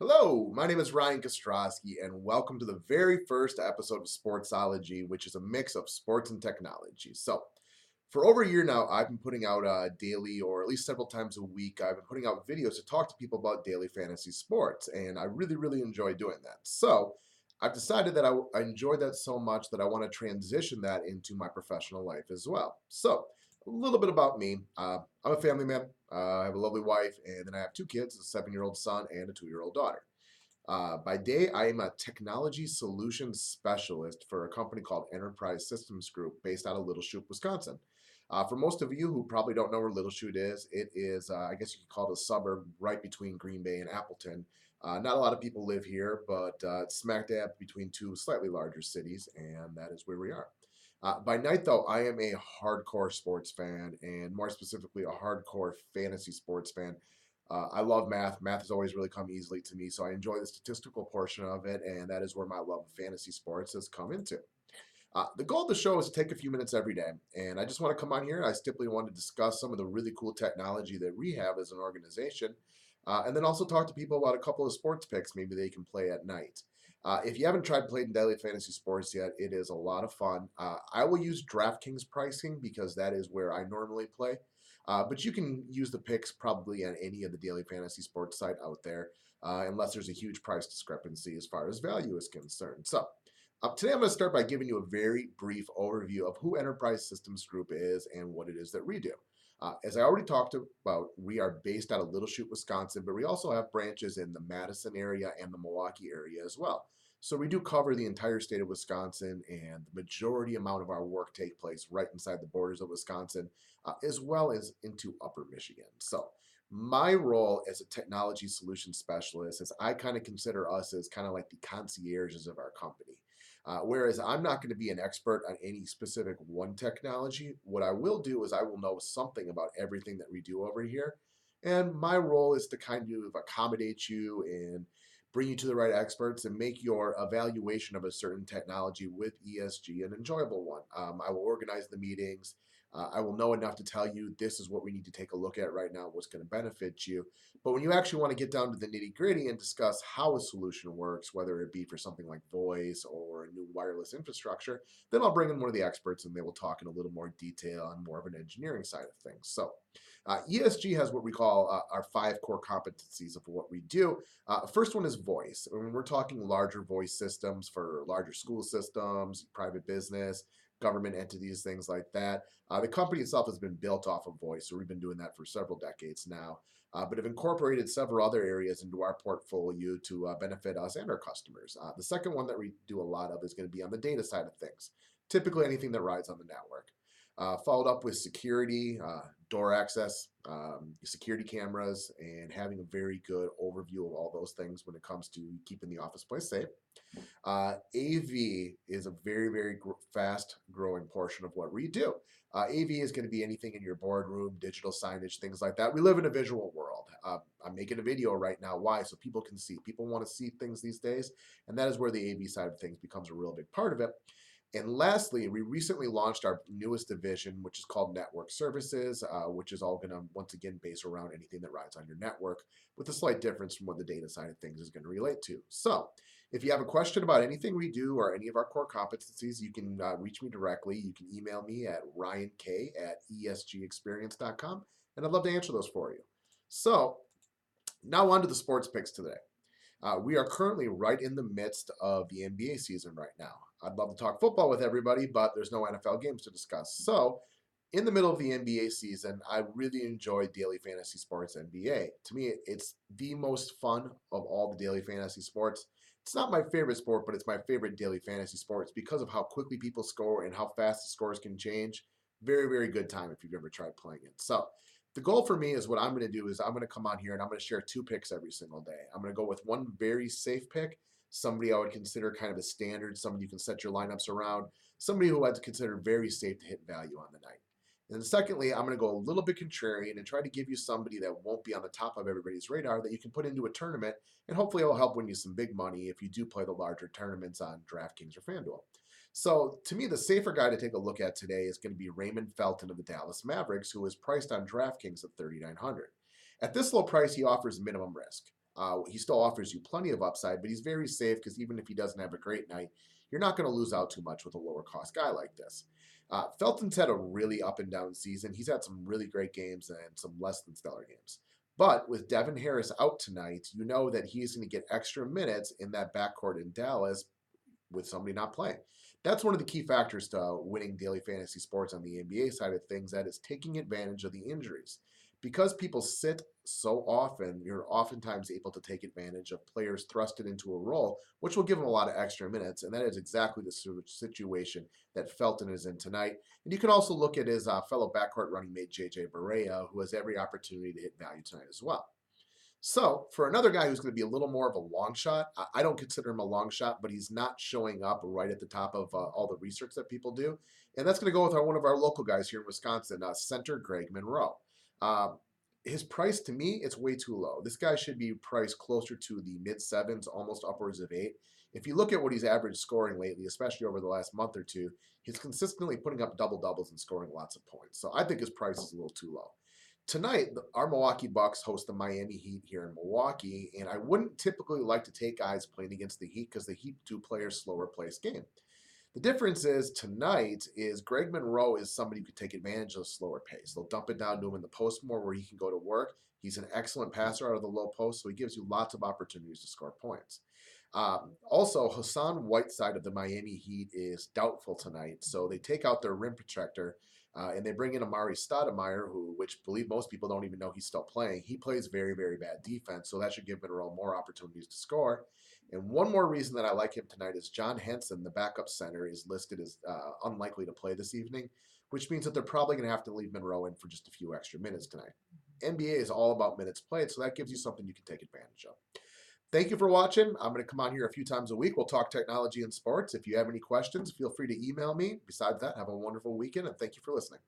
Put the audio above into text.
Hello, my name is Ryan Kostrowski, and welcome to the very first episode of Sportsology, which is a mix of sports and technology. So, for over a year now, I've been putting out daily, or at least several times a week, I've been putting out videos to talk to people about daily fantasy sports, and I really, really enjoy doing that. So, I've decided that I enjoy that so much that I want to transition that into my professional life as well. So, a little bit about me. I'm a family man. I have a lovely wife, and then I have two kids, a 7-year-old son and a 2-year-old daughter. By day, I am a technology solutions specialist for a company called Enterprise Systems Group based out of Little Chute, Wisconsin. For most of you who probably don't know where Little Chute is, it is, I guess you could call it a suburb right between Green Bay and Appleton. Not a lot of people live here, but it's smack dab between two slightly larger cities, and that is where we are. By night, though, I am a hardcore sports fan, and more specifically, a hardcore fantasy sports fan. I love math. Math has always really come easily to me, so I enjoy the statistical portion of it, and that is where my love of fantasy sports has come into. The goal of the show is to take a few minutes every day, and I just want to come on here. I simply want to discuss some of the really cool technology that we have as an organization, and then also talk to people about a couple of sports picks maybe they can play at night. If you haven't tried playing daily fantasy sports yet, it is a lot of fun. I will use DraftKings pricing because that is where I normally play. But you can use the picks probably on any of the daily fantasy sports site out there, unless there's a huge price discrepancy as far as value is concerned. So, today I'm going to start by giving you a very brief overview of who Enterprise Systems Group is and what it is that we do. As I already talked about, we are based out of Little Chute, Wisconsin, but we also have branches in the Madison area and the Milwaukee area as well. So we do cover the entire state of Wisconsin, and the majority amount of our work take place right inside the borders of Wisconsin, as well as into Upper Michigan. So my role as a technology solution specialist is I kind of consider us as kind of like the concierges of our company. Whereas I'm not going to be an expert on any specific one technology, what I will do is I will know something about everything that we do over here. And my role is to kind of accommodate you and bring you to the right experts and make your evaluation of a certain technology with ESG an enjoyable one. I will organize the meetings. I will know enough to tell you this is what we need to take a look at right now, what's going to benefit you. But when you actually want to get down to the nitty gritty and discuss how a solution works, whether it be for something like voice or a new wireless infrastructure, then I'll bring in one of the experts and they will talk in a little more detail on more of an engineering side of things. So, ESG has what we call our 5 core competencies of what we do. First one is voice. When we're talking larger voice systems for larger school systems, private business, government entities, things like that. The company itself has been built off of voice, so we've been doing that for several decades now, but have incorporated several other areas into our portfolio to benefit us and our customers. The second one that we do a lot of is going to be on the data side of things, typically anything that rides on the network. Followed up with security, door access, security cameras, and having a very good overview of all those things when it comes to keeping the office place safe. AV is a very, very fast growing portion of what we do. AV is going to be anything in your boardroom, digital signage, things like that. We live in a visual world. I'm making a video right now. Why? So people can see. People want to see things these days, and that is where the AV side of things becomes a real big part of it. And lastly, we recently launched our newest division, which is called Network Services, which is all going to once again base around anything that rides on your network, with a slight difference from what the data side of things is going to relate to. So, if you have a question about anything we do or any of our core competencies, you can reach me directly. You can email me at ryank@esgexperience.com, and I'd love to answer those for you. So, now on to the sports picks today. We are currently right in the midst of the NBA season right now. I'd love to talk football with everybody, but there's no NFL games to discuss. So, in the middle of the NBA season, I really enjoy daily fantasy sports NBA. To me, it's the most fun of all the daily fantasy sports. It's not my favorite sport, but it's my favorite daily fantasy sports because of how quickly people score and how fast the scores can change. Very, very good time if you've ever tried playing it. So, the goal for me is what I'm going to do is I'm going to come on here and I'm going to share 2 picks every single day. I'm going to go with one very safe pick, somebody I would consider kind of a standard, somebody you can set your lineups around, somebody who I'd consider very safe to hit value on the night. And then secondly, I'm going to go a little bit contrarian and try to give you somebody that won't be on the top of everybody's radar that you can put into a tournament, and hopefully it'll help win you some big money if you do play the larger tournaments on DraftKings or FanDuel. So to me, the safer guy to take a look at today is going to be Raymond Felton of the Dallas Mavericks, who is priced on DraftKings at 3,900. At this low price, he offers minimum risk. He still offers you plenty of upside, but he's very safe because even if he doesn't have a great night, you're not going to lose out too much with a lower cost guy like this. Felton's had a really up and down season. He's had some really great games and some less than stellar games. But with Devin Harris out tonight, you know that he's going to get extra minutes in that backcourt in Dallas with somebody not playing. That's one of the key factors to winning daily fantasy sports on the NBA side of things, that is taking advantage of the injuries. Because people sit so often, you're oftentimes able to take advantage of players thrusted into a role, which will give them a lot of extra minutes. And that is exactly the situation that Felton is in tonight. And you can also look at his fellow backcourt running mate, JJ Barea, who has every opportunity to hit value tonight as well. So, for another guy who's going to be a little more of a long shot, I don't consider him a long shot, but he's not showing up right at the top of all the research that people do. And that's going to go with one of our local guys here in Wisconsin, center Greg Monroe. Um, his price, to me, it's way too low. This guy should be priced closer to the mid sevens, almost upwards of 8. If you look at what he's averaged scoring lately, especially over the last month or two, he's consistently putting up double doubles and scoring lots of points. So I think his price is a little too low. Tonight, our Milwaukee Bucks host the Miami Heat here in Milwaukee, and I wouldn't typically like to take guys playing against the Heat because the Heat do play a slower pace game. The difference is tonight is Greg Monroe is somebody who could take advantage of the slower pace. They'll dump it down to him in the post more where he can go to work. He's an excellent passer out of the low post, so he gives you lots of opportunities to score points. Also, Hassan Whiteside of the Miami Heat is doubtful tonight, so they take out their rim protector and they bring in Amari Stoudemire, which believe most people don't even know he's still playing. He plays very, very bad defense, so that should give Monroe more opportunities to score. And one more reason that I like him tonight is John Henson, the backup center, is listed as unlikely to play this evening, which means that they're probably going to have to leave Monroe in for just a few extra minutes tonight. NBA is all about minutes played, so that gives you something you can take advantage of. Thank you for watching. I'm going to come on here a few times a week. We'll talk technology and sports. If you have any questions, feel free to email me. Besides that, have a wonderful weekend, and thank you for listening.